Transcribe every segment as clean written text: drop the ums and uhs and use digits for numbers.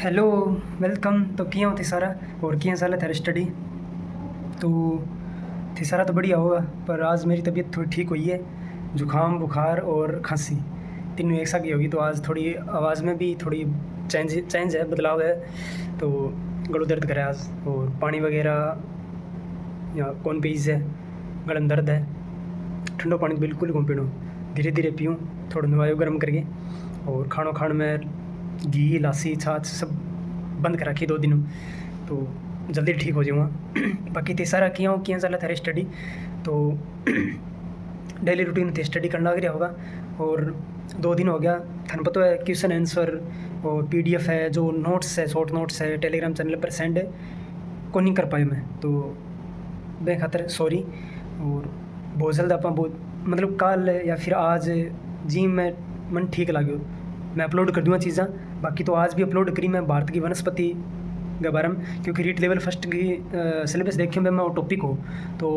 Hello, welcome. तो कियां हो थे सारा और कियां साल है थारी स्टडी। तो थे सारा तो बढ़िया होगा, पर आज मेरी तबीयत थोड़ी ठीक हुई है। जुकाम, बुखार और खांसी तीनों एक साथ ही होगी, तो आज थोड़ी आवाज़ में भी थोड़ी चेंज है, बदलाव है। तो गलों दर्द करे आज, और पानी वगैरह या कौन पीज है, गलन दर्द है। ठंडो पानी बिल्कुल कौन पीणो, धीरे धीरे पीऊँ, थोड़ा नवायो गर्म करके। और खानो खाण में घी, लासी, छाछ सब बंद कर रखी 2 दिन, तो जल्दी ठीक हो जाऊँगा। बाकी ते सारा कियां चला थारी स्टडी। तो डेली रूटीन थे स्टडी करना लग रहा होगा। और 2 दिन हो गया, थाने पता है क्वेश्चन आंसर और पीडीएफ है, जो नोट्स है, शॉर्ट नोट्स है, टेलीग्राम चैनल पर सेंड को नहीं कर पाए मैं, तो बे खातर सॉरी। और बहुत जल्द आप बहुत मतलब कल या फिर आज जी मैं मन ठीक लाग्यो मैं अपलोड कर दूँगा चीज़ा। बाकी तो आज भी अपलोड करी मैं भारत की वनस्पति के बारे में, क्योंकि रीट लेवल फर्स्ट की सिलेबस देखी मैं वो टॉपिक हो। तो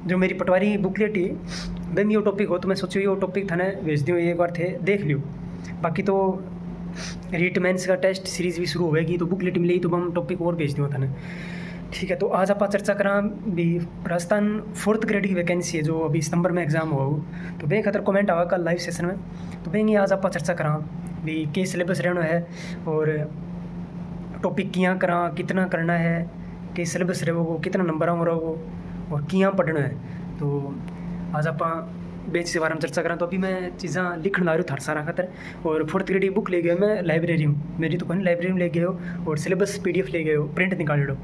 जो मेरी पटवारी बुकलेट ही वे में वो टॉपिक हो, तो मैं सोचो ये टॉपिक थाने भेज दूँ, एक बार थे देख लियो। बाकी तो रीट मेंस का टेस्ट सीरीज़ भी शुरू होएगी, तो बुकलेट मिलेगी तो हम टॉपिक और भेज दूँगा थाने। ठीक है, तो आज आप चर्चा करा भी राजस्थान 4th ग्रेड की वैकेंसी है, जो अभी सितंबर में एग्जाम हुआ हो। तो बैंक खातर कमेंट आवा कल लाइव सेशन में, तो बैंक आज आप चर्चा करा भी के सिलेबस रहना है और टॉपिक कियां करा, कितना करना है, के सिलेबस रहो, कितना नंबर रहो और कियां पढ़ना है। तो आज आप बेच के बारे में चर्चा करा। तो अभी मैं चीज़ा लिखण ला रही हूँ थार सारा खातर। और 4th ग्रेड की बुक ले गया मैं लाइब्रेरी हूँ, मेरी तो कहीं लाइब्रेरी में ले गए हो, और सिलेबस पीडीएफ ले गए हो, प्रिंट निकाल लो।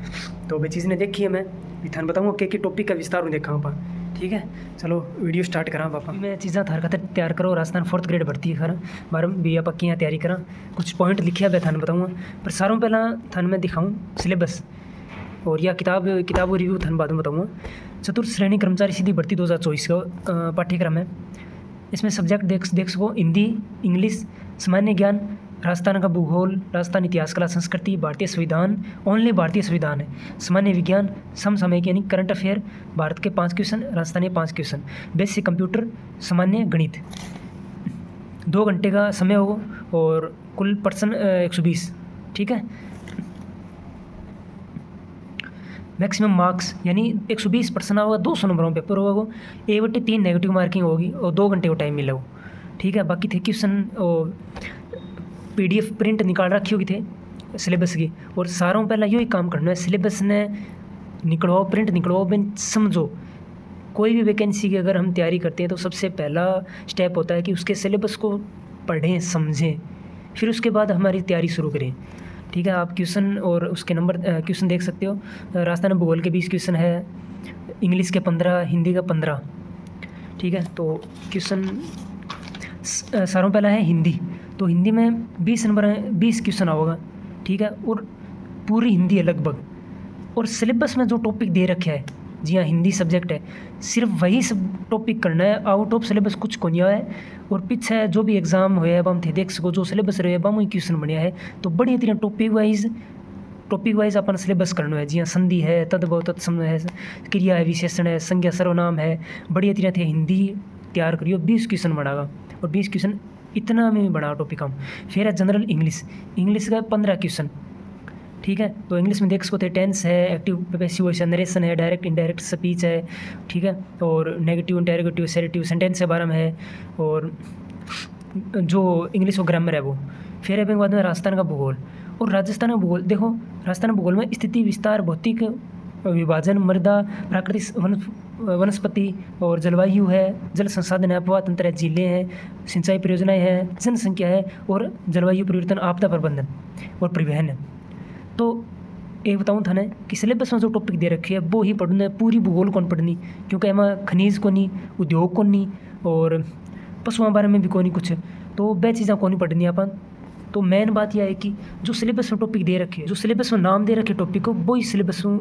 तो वे चीज़ ने देखी है, मैं भी थान बताऊँगा कि टॉपिक का विस्तार हूँ देखा पा। ठीक है, चलो वीडियो स्टार्ट करा पापा। मैं चीज़ा थार खातर तैयार करो, राजस्थान 4th ग्रेड भर्ती है खरा बारे में भी आप कियाँ तैयारी करा। कुछ पॉइंट लिखे है थान बताऊँगा, पर सारों पहला थान मैं दिखाऊँ सिलेबस और या किताब रिव्यू थान बाद में बताऊँगा। चतुर्थ श्रेणी कर्मचारी सीधी भर्ती 2024 का पाठ्यक्रम है। इसमें सब्जेक्ट देख सको हिंदी, इंग्लिश, सामान्य ज्ञान, राजस्थान का भूगोल, राजस्थान इतिहास, कला, संस्कृति, भारतीय संविधान, ओनली भारतीय संविधान है, सामान्य विज्ञान, समसामयिक यानी करंट अफेयर, भारत के 5 question, Rajasthani 5 question, basic computer, सामान्य गणित। 2 घंटे का समय हो और कुल पर्सन 120। ठीक है, मैक्सिमम मार्क्स यानी 120% होगा, 200 नंबरों में पेपर होगा। A/3 नेगेटिव मार्किंग होगी और 2 घंटे का टाइम मिला हो। ठीक है, बाकी थे क्वेश्चन और पीडीएफ प्रिंट निकाल रखी होगी थे सिलेबस की। और सारों पहला यही काम करना है, सिलेबस ने निकलवाओ, प्रिंट निकलवाओ, बिन समझो। कोई भी वैकेंसी की अगर हम तैयारी करते हैं तो सबसे पहला स्टेप होता है कि उसके सिलेबस को पढ़ें, समझें, फिर उसके बाद हमारी तैयारी शुरू करें। ठीक है, आप क्वेश्चन और उसके नंबर क्वेश्चन देख सकते हो। राजस्थान भूगोल के 20 क्वेश्चन है, इंग्लिश के 15, हिंदी का 15। ठीक है, तो क्वेश्चन सारों पहला है हिंदी। तो हिंदी में 20 नंबर 20 क्वेश्चन होगा। ठीक है, और पूरी हिंदी है लगभग। और सिलेबस में जो टॉपिक दे रखे है, जी हाँ हिंदी सब्जेक्ट है, सिर्फ वही सब टॉपिक करना है, आउट ऑफ सिलेबस कुछ को नहीं है। और पीछे जो भी एग्जाम हुए अब हम थे देख सको, जो सिलेबस रहे अब हम क्वेश्चन बनया है। तो बढ़िया तरह टॉपिक वाइज अपन सिलेबस करना है। जी हाँ, संधि है, तद्भव तत्सम है, क्रिया है, विशेषण है, संज्ञा सर्वनाम है, बढ़िया तरह थे हिंदी तैयार करियो। 20 क्वेश्चन बनागा और 20 क्वेश्चन इतना में बना टॉपिक हम। फिर है जनरल इंग्लिश का 15 क्वेश्चन। ठीक है, तो इंग्लिश में देख सकते टेंस है, एक्टिव पैसिव वॉइस है, नरेशन है, डायरेक्ट इनडायरेक्ट स्पीच है। ठीक है, और नेगेटिव, इंटेरोगेटिव, सेरेटिव, सेंटेंस के बारे में है, और जो इंग्लिश और ग्रामर है वो। फिर है बाद में राजस्थान का भूगोल। और राजस्थान का भूगोल देखो, राजस्थान भूगोल में स्थिति, विस्तार, भौतिक विभाजन, मृदा, प्राकृतिक वनस्पति और जलवायु है, जल संसाधन है, अपवाह तंत्र है, झीलें हैं, सिंचाई परियोजनाएं हैं, जनसंख्या है, और जलवायु परिवर्तन, आपदा प्रबंधन और परिवहन है। तो एक बताऊँ था ना कि सिलेबस में जो टॉपिक दे रखे है वो ही पढ़ना है, पूरी भूगोल कौन पढ़नी, क्योंकि एમાં खनिज को नहीं, उद्योग को नहीं, और पशुओं बारे में भी को नहीं कुछ, तो वह चीज़ें को नहीं पढ़नी अपन। तो मेन बात यह है कि जो सिलेबस में टॉपिक दे रखे है, जो सिलेबस में नाम दे रखे टॉपिक को, वो ही सिलेबस में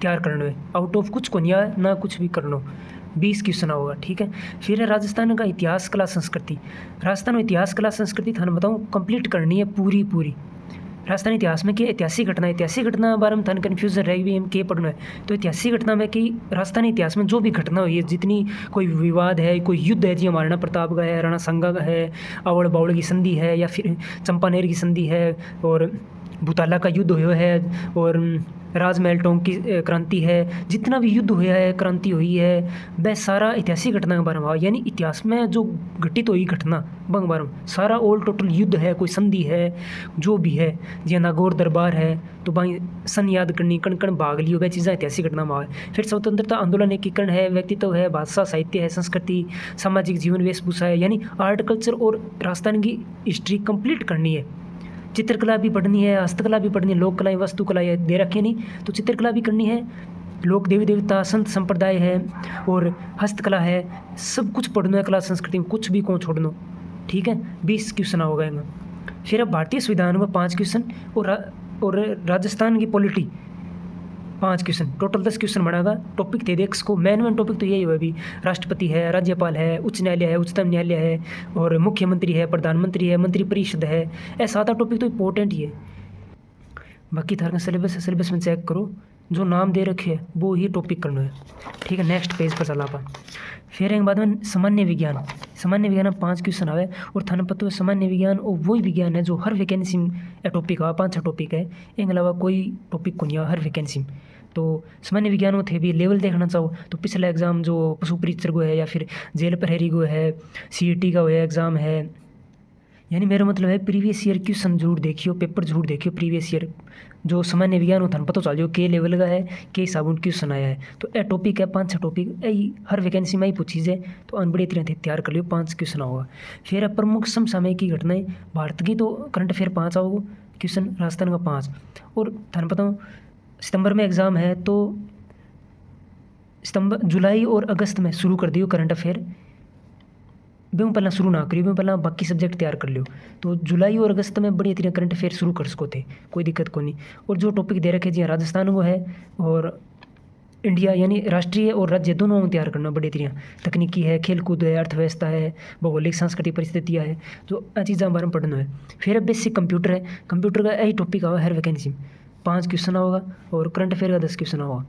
तैयार करना है, आउट ऑफ कुछ को नहीं आए ना कुछ भी करना। 20 क्वेश्चन होगा। ठीक है, फिर है राजस्थान का इतिहास, कला, संस्कृति। राजस्थान में इतिहास, कला, संस्कृति थाने बताऊँ कंप्लीट करनी है पूरी। राजस्थानी इतिहास में कि ऐतिहासिक घटना बारे में थाने कन्फ्यूजन रह गई हम के पढ़ना है। तो ऐतिहासिक घटना में कि राजस्थानी इतिहास में जो भी घटना हुई है, जितनी कोई विवाद है, कोई युद्ध है, जी महाराणा प्रताप का है, राणा सांगा का है, अवड़ बावड़ की संधि है, या फिर चंपानेर की संधि है, और भूताला का युद्ध हुआ है और राजमहल टोंक की क्रांति है, जितना भी युद्ध हुआ है, क्रांति हुई है, वह सारा ऐतिहासिक घटना के बारे में हुआ। यानी इतिहास में जो घटित हुई घटना बंग बारे में सारा ऑल टोटल युद्ध है, कोई संधि है, जो भी है, जिया नागौर दरबार है तो भाई सन याद करनी, कण कण भाग लियो, वह चीज़ें ऐतिहासिक घटना में है। फिर स्वतंत्रता आंदोलन एकीकरण है, व्यक्तित्व है, भाषा साहित्य है, संस्कृति, सामाजिक जीवन वेशभूषा है, यानी आर्ट कल्चर और राजस्थान की हिस्ट्री कंप्लीट करनी है। चित्रकला भी पढ़नी है, हस्तकला भी पढ़नी है, लोक कलाएँ वास्तुकला ये दे रखी नहीं तो चित्रकला भी करनी है, लोक देवी देवता संत संप्रदाय है और हस्तकला है, सब कुछ पढ़ना है। कला संस्कृति में कुछ भी कौन छोड़ना, ठीक है। 20 क्वेश्चन होगा इनमें। फिर अब भारतीय संविधान में 5 क्वेश्चन और राजस्थान की पॉलिटी 5 क्वेश्चन, टोटल 10 क्वेश्चन बनाएगा। टॉपिक थे देख को, मेन टॉपिक तो यही हुआ अभी, राष्ट्रपति है, राज्यपाल है, उच्च न्यायालय है, उच्चतम न्यायालय है और मुख्यमंत्री है, प्रधानमंत्री है, मंत्रिपरिषद है। ऐसा सादा टॉपिक तो इंपॉर्टेंट ही है। बाकी थारा सिलेबस है, सिलेबस में चेक करो, जो नाम दे रखे है वो ही टॉपिक करना है, ठीक है। नेक्स्ट पेज पर चला अपन। फिर एक बाद में सामान्य विज्ञान में 5 क्वेश्चन आवे और थाने पता है सामान्य विज्ञान और वही विज्ञान है जो हर वैकेंसी में टॉपिक आ, 5-6 टॉपिक है, एक अलावा कोई टॉपिक को नहीं हर वैकेंसी में। तो सामान्य विज्ञान में थे भी लेवल देखना चाहो तो पिछला एग्ज़ाम जो पशु परीक्षक को है या फिर जेल प्रहरी को है, CET का है एग्ज़ाम है, यानी मेरा मतलब है प्रीवियस ईयर क्वेश्चन जरूर देखियो, पेपर जरूर देखियो प्रीवियस ईयर जो सामान्य विज्ञान होता है पता चल जाओ के लेवल का है, के हिसाब से क्वेश्चन आया है। तो ए टॉपिक है 5-6 टॉपिक यही हर वैकेंसी में ही पूछी जाए तो अनबड़ी तरह तैयार कर लियो, 5 क्वेश्चन होगा। फिर है प्रमुख समसामयिक की घटनाएं, भारत की तो करंट अफेयर 5 आओ क्वेश्चन, राजस्थान का 5। और थाने पता हूँ सितंबर में एग्ज़ाम है तो सितंबर जुलाई और अगस्त में शुरू कर दियो करंट अफेयर, बेहूँ पहला शुरू ना करियो, बेहूँ पहला बाकी सब्जेक्ट तैयार कर लियो। तो जुलाई और अगस्त में बढ़िया तरह करंट अफेयर शुरू कर सको थे, कोई दिक्कत को नहीं। और जो टॉपिक दे रखे जी राजस्थान को है और इंडिया यानी राष्ट्रीय और राज्य दोनों में तैयार करना बड़ी तरह, तकनीकी है, खेलकूद है, अर्थव्यवस्था है, भौगोलिक सांस्कृतिक परिस्थितियाँ है, जो चीज़ों बारे में पढ़ना है। फिर बेसिक कंप्यूटर है, कंप्यूटर का यही टॉपिक आवा हर वैकेंसी में, 5 क्वेश्चन होगा और करंट अफेयर का 10 क्वेश्चन होगा।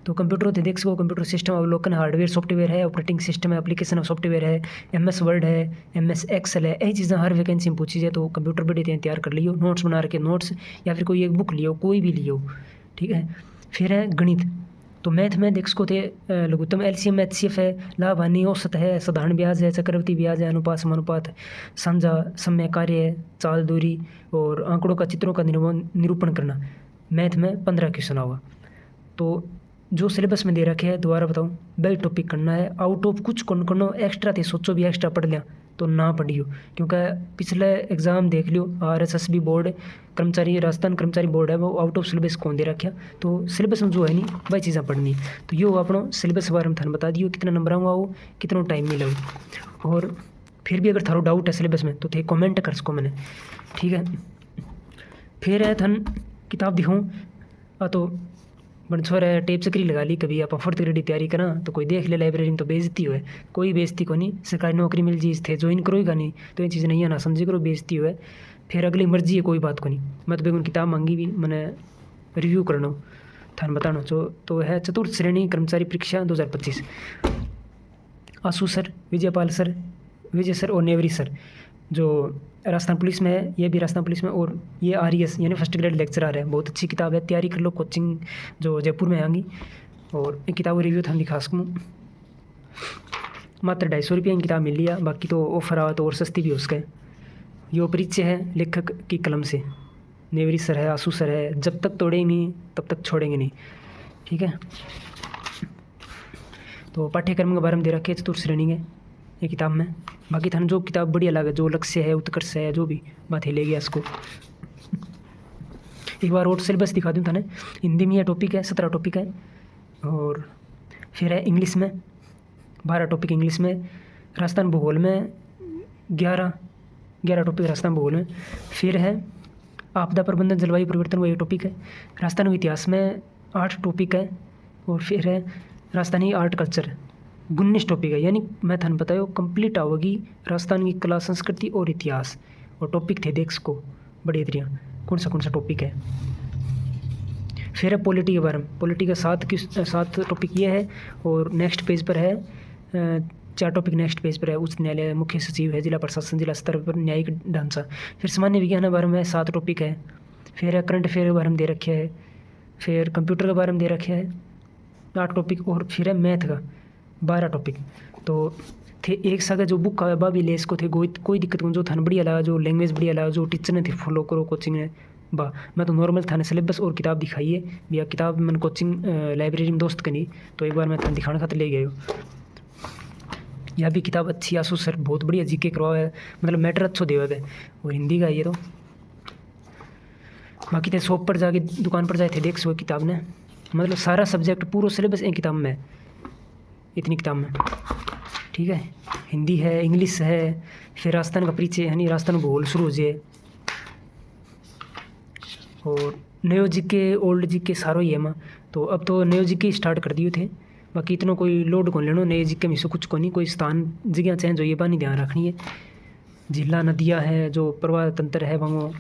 तो कंप्यूटर होते देख सको, कंप्यूटर सिस्टम अवलोकन, हार्डवेयर सॉफ्टवेयर है, ऑपरेटिंग सिस्टम है, एप्लीकेशन ऑफ सॉफ्टवेयर है, MS वर्ड है, MS एक्सेल है, यही चीज़ें हर वैकेंसी में पूछी जाए। तो कंप्यूटर बड़ी तैयार कर लियो, नोट्स बना रखे, नोट्स या फिर कोई एक बुक लियो, कोई भी लियो, ठीक है। फिर है गणित, तो मैथ में देख सको थे लघुत्तम LCM HCF है, लाभ हानि औसत है, साधारण ब्याज है, चक्रवृद्धि ब्याज है, अनुपात समानुपात, साझा समय कार्य है, चाल दूरी और आंकड़ों का चित्रों का निरूपण करना। मैथ में 15 क्वेश्चन होगा। तो जो सिलेबस में दे रखे है दोबारा बताऊँ, वही टॉपिक करना है, आउट ऑफ कुछ कौन करना एक्स्ट्रा थे, सोचो भी एक्स्ट्रा पढ़ लिया तो ना पढ़ियो, क्योंकि पिछले एग्ज़ाम देख लियो RSSB बोर्ड कर्मचारी, राजस्थान कर्मचारी बोर्ड है, वो आउट ऑफ सिलेबस कौन दे रखा, तो सिलेबस में जो है नहीं वही चीज़ें पढ़नी। तो यो अपना सिलेबस के बारे में थाने बता दियो, कितना नंबर आऊँगा वो, कितना टाइम मिला। और फिर भी अगर थारो डाउट है सिलेबस में तो थे कॉमेंट कर सको मैंने, ठीक है। फिर है थन किताब दिखाऊँ तो बन छोर है टेप चक्री लगा ली, कभी आप 4th ग्रेड की तैयारी करा तो कोई देख ले लाइब्रेरी में तो बेइज्जती हुए, कोई बेइज्जती को नहीं, सरकारी नौकरी मिल जी थे ज्वाइन करो ही का नहीं, तो ये चीज़ नहीं है ना समझे करो, बेइज्जती हुए फिर अगली मर्जी है, कोई बात को नहीं। मैं तो बेगुन किताब मांगी भी मैंने रिव्यू करना थान बताना जो तो है चतुर्थ श्रेणी कर्मचारी परीक्षा 2025, आशु सर, विजय सर और नेवरी सर जो राजस्थान पुलिस में है, ये भी राजस्थान पुलिस में, और ये RES यानी फर्स्ट ग्रेड लेक्चरर है, बहुत अच्छी किताब है, तैयारी कर लो, कोचिंग जो जयपुर में आएंगी। और एक किताब रिव्यू था दिखा सकूँ, मात्र 250 रुपये की किताब मिल लिया, बाकी तो ऑफर आवा तो और सस्ती भी उसका है। यो परिचय है लेखक की कलम से, नेवरी सर है, आशु सर है, जब तक तोड़ेंगे नहीं तब तक छोड़ेंगे नहीं, ठीक है। तो पाठ्यक्रम के बारे में दे रखे चतुर्थ श्रेणी है ये किताब में, बाकी थाने जो किताब बढ़िया लगे, जो लक्ष्य है, उत्कर्ष है, जो भी बात है ले गया इसको। एक बार और सिलेबस दिखा दूँ थाने, हिंदी में यह टॉपिक है 17 टॉपिक है, और फिर है इंग्लिश में 12 टॉपिक, इंग्लिश में राजस्थान भूगोल में 11 टॉपिक राजस्थान भूगोल में। फिर है आपदा प्रबंधन जलवायु परिवर्तन, वो एक टॉपिक है। राजस्थान इतिहास में 8 टॉपिक है, और फिर है राजस्थानी आर्ट कल्चर 19 टॉपिक है, यानी मैं थाने बतायो कंप्लीट आओगी राजस्थान की कला संस्कृति और इतिहास। और टॉपिक थे देख सको बड़ी तरिया कौन सा टॉपिक है। फिर है पॉलिटी के बारे में, पॉलिटी का 7 टॉपिक ये है, और नेक्स्ट पेज पर है 4 टॉपिक नेक्स्ट पेज पर है, उच्च न्यायालय, मुख्य सचिव है, जिला प्रशासन, जिला स्तर पर न्यायिक ढांचा। फिर सामान्य विज्ञान के बारे में 7 टॉपिक है, फिर है करंट अफेयर के बारे में दे रखे है, फिर कंप्यूटर के बारे में दे रखे है 8 टॉपिक, और फिर है मैथ का 12 टॉपिक। तो थे एक सागा जो बुक का बा भी ले इसको थे कोई दिक्कत नहीं, जो थाने बढ़िया लगा, जो लैंग्वेज बढ़िया लगा, जो टीचर ने थे फॉलो करो कोचिंग ने बा। मैं तो नॉर्मल थाने सिलेबस और किताब दिखाई है भैया, किताब मैंने कोचिंग लाइब्रेरी में दोस्त कनी, तो एक बार मैं थाने दिखाने खातिर ले गए हो। यह भी किताब अच्छी, आसू सर बहुत बढ़िया जीके करवा है, मतलब मैटर अच्छो देवा है, और हिंदी का ये तो। बाकी थे शॉप पर जाके दुकान पर जाए थे देख सो किताब ने, मतलब सारा सब्जेक्ट पूरा सिलेबस एक किताब में, इतनी किताब में, ठीक है। हिंदी है, इंग्लिश है, फिर राजस्थान का परिचय यानी राजस्थान भूगोल शुरू हो जाए, और नयो जीके ओल्ड जीके सारो ही है माँ। तो अब तो नयो जीके स्टार्ट कर दिए थे, बाकी इतना कोई लोड कौन लेनो, नए जीके में से कुछ को नहीं, कोई स्थान जगह चेंज हो ये बात नहीं ध्यान रखनी है। जिला नदियाँ है, जो प्रवाह तंत्र है वहाँ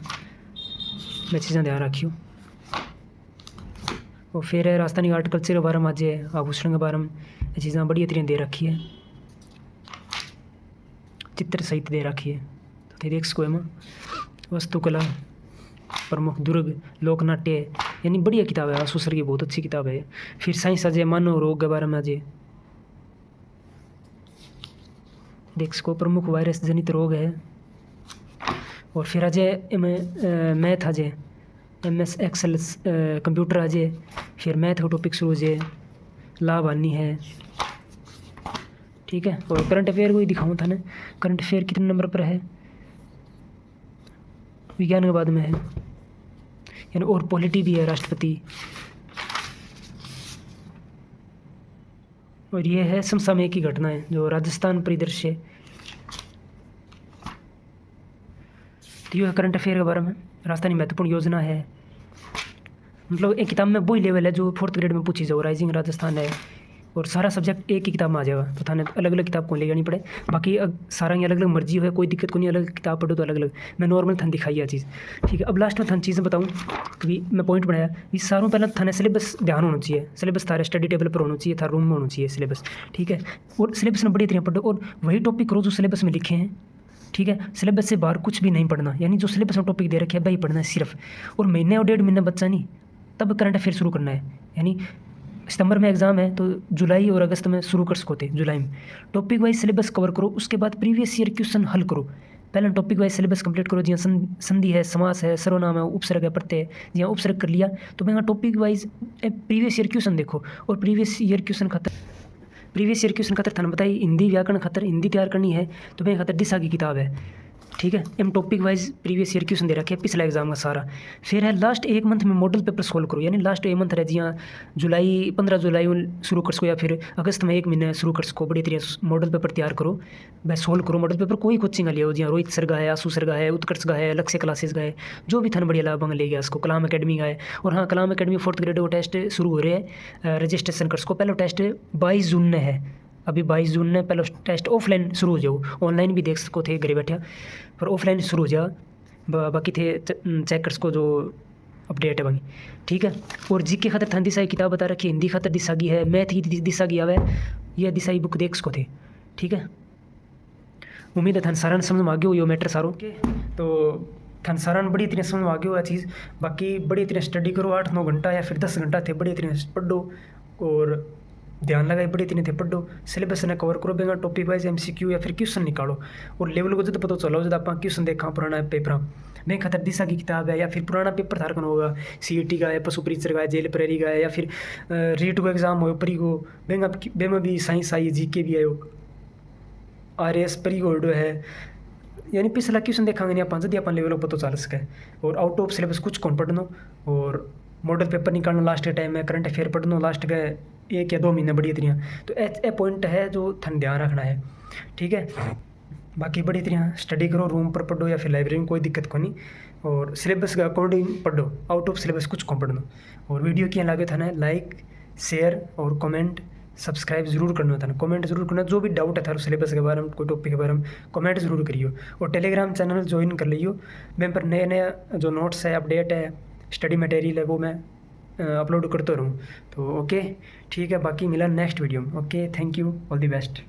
मैं चीज़ें ध्यान रखियो। और फिर है राजस्थानी आर्टिकल्चर के बारे में, आज आभूषण के बारे में ये चीज़ें बढ़िया तरह दे रखी है, चित्र सहित दे रखी है। तो देख सको है वस्तुकला, प्रमुख दुर्ग, लोकनाट्य, यानी बढ़िया किताब है, आसू सर की बहुत अच्छी किताब है। फिर साइंस अजय मानव रोग के बारे में अजय देख सको, प्रमुख वायरस जनित रोग है। और फिर Ajay math Ajay MS Excel computer Ajay, फिर मैथ का टॉपिक शुरू हो जाए, लाभ हानि है, ठीक है। और करंट अफेयर को ही दिखाऊँ था ना, करंट अफेयर कितने नंबर पर है, विज्ञान के बाद में है, यानी और पॉलिटी भी है, राष्ट्रपति। और ये है समसामयिक की घटना है, जो राजस्थान परिदृश्य, तो ये है करंट अफेयर के बारे में। राजस्थानी महत्वपूर्ण योजना है, मतलब एक किताब में वही लेवल है जो 4th ग्रेड में पूछी जाओ, राइजिंग राजस्थान है, और सारा सब्जेक्ट एक ही किताब में आ जाएगा, तो थाने अलग अलग किताब को ले जानी पड़े। बाकी सारा अलग अलग मर्जी है, कोई दिक्कत को नहीं, अलग किताब पढ़ो तो अलग अलग। मैं नॉर्मल थाने दिखाई है चीज़, ठीक है। अब लास्ट में थाने चीज़ें बताऊँ कि मैं पॉइंट बनाया, ये सारों पहले थाने सिलेबस ध्यान होना चाहिए, सिलेबस थारे स्टडी टेबल पर होना चाहिए, था रूम में होना चाहिए सिलेबस, ठीक है। और सिलेबस में बड़ी तरह पढ़ो, और वही टॉपिक करो जो सिलेबस में लिखे हैं, ठीक है। सिलेबस से बाहर कुछ भी नहीं पढ़ना, यानी जो सिलेबस में टॉपिक दे रखे है वही पढ़ना है सिर्फ, और महीने और 1.5 महीना बच्चा नहीं, तब करंट अफेयर शुरू करना है। यानी सितंबर में एग्ज़ाम है तो जुलाई और अगस्त में शुरू कर सकोते, जुलाई में टॉपिक वाइज सिलेबस कवर करो, उसके बाद प्रीवियस ईयर क्वेश्चन हल करो। पहले टॉपिक वाइज सिलेबस कंप्लीट करो, जियाँ संधि है, समास है, सर्वनाम है, उपसर्ग है, प्रत्यय है, जियाँ उपसर्ग कर लिया तो मैं topic wise previous year question देखो। और प्रीवियस ईयर क्वेश्चन खातर थाने बताई हिंदी व्याकरण खातर हिंदी तैयार करनी है, तो मैं खातर दिशा की किताब है, ठीक है। एम topic wise previous year question दे रखे है, पिछला एग्जाम का सारा। फिर है लास्ट 1 मंथ में मॉडल पेपर सोल्व करो, यानी लास्ट 1 मंथ रह जियाँ 15 जुलाई शुरू कर सको, या फिर अगस्त में 1 महीने शुरू कर सको, बड़ी तरह मॉडल पेपर तैयार करो, वह सोल्व करो। मॉडल पेपर कोई कोचिंग लिया हो, जियाँ रोहित सर का है, आसू सर का है, उत्कर्ष का है, लक्ष्य क्लासेस का है, जो भी थाने बढ़िया लगा बंग ले गया उसको, कलाम अकेडमी का है। और हाँ, कलाम अकेडमी 4th ग्रेड को टेस्ट शुरू हो रहे हैं, रजिस्ट्रेशन कर सको। पहले टेस्ट 22 जून ने है, अभी 22 जून ने पहले टेस्ट ऑफलाइन शुरू हो जाओ, ऑनलाइन भी देख सको थे घरे बैठे, पर ऑफलाइन शुरू हो जा, बाकी थे चेक कर सको जो अपडेट है बाकी, ठीक है। और जीके खातर थान दिशा की किताब बता रखी है, हिंदी खातर दिशा की है, मैथ की दिशा की आवे, यह दिशा की बुक देख सको थे, ठीक है। उम्मीद है थान सारा समझ में आ गया यो मैटर सारो के, तो थान सारा बड़ी तरह समझ में आ गया चीज़। बाकी बड़ी तरह स्टडी करो, 8-9 घंटा या फिर 10 घंटा थे बड़ी तरह पढ़ो, और ध्यान लगाए बड़ी तीन थे पढ़ो, सिलेबस ने कवर करो, बेगा टॉपिक वाइज MCQ या फिर क्वेश्चन निकालो, और लेवल को जब पता चलो जब आप क्वेश्चन देखा पुराना पेपर में खातर दिशा की किताब है, या फिर पुराना पेपर थारकन होगा, CET का है, पशु परिचर का है, जेल प्रेरी का है, या फिर रीट को एग्जाम हो परी को बेगा भी साइंस आई, GK भी आयो, RS परी को है, यानी पिछला क्वेश्चन देखांगे नहीं आप जब अपन लेवल को पता चल सके। और आउट ऑफ सिलेबस कुछ कौन पढ़नो, और मॉडल पेपर निकालना लास्ट के टाइम में, करंट अफेयर पढ़ना लास्ट के 1 या 2 महीने बढ़िया तरह, तो ए पॉइंट है जो थन ध्यान रखना है, ठीक है। बाकी बड़ी तरह स्टडी करो, रूम पर पढ़ो या फिर लाइब्रेरी में, कोई दिक्कत को नहीं, और सिलेबस के अकॉर्डिंग पढ़ो, आउट ऑफ सिलेबस कुछ कौन पढ़ना। और वीडियो क्या लगे था ना, लाइक शेयर और कमेंट सब्सक्राइब जरूर करना था, कमेंट जरूर करना, जो भी डाउट है था सिलेबस के बारे में, कोई टॉपिक के बारे में कमेंट जरूर करियो। और टेलीग्राम चैनल ज्वाइन कर लियो, मैं पर नए जो नोट्स है, अपडेट है, स्टडी मटेरियल है, वो मैं अपलोड करता रहूँ। तो ओके, ठीक है, बाकी मिला नेक्स्ट वीडियो में। Okay, thank you, all the best.